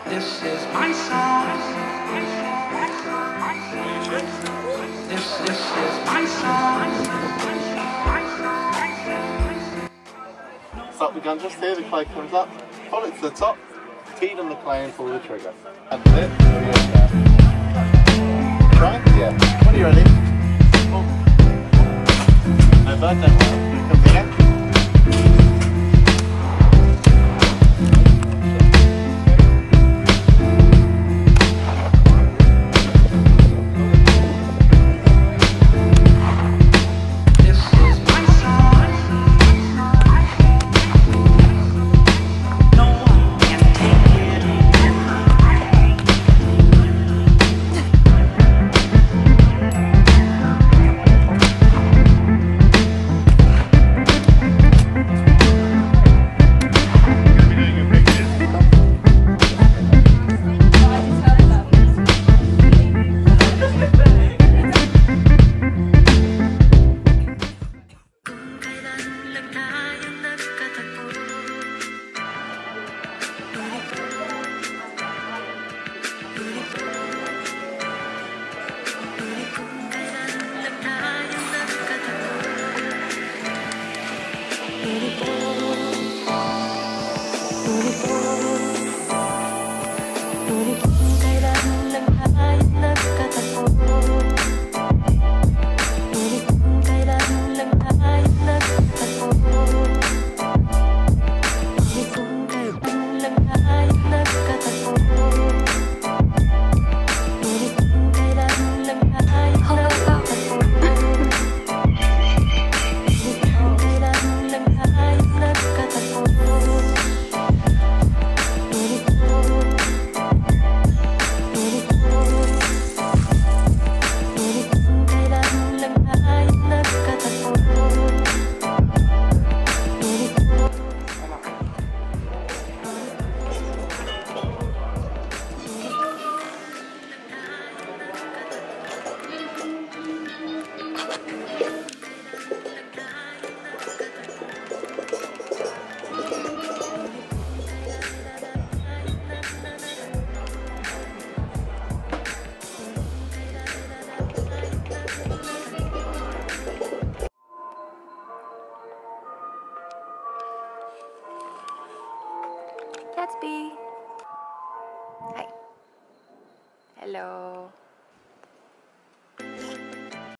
This is my song. This is my song. Stop the gun just here, the clay comes up, pull it to the top, feed on the clay and pull the trigger. That's it. Try? Yeah. When you're ready. No bird, don't worry. Comes again. Gatsby. Hi. Hello.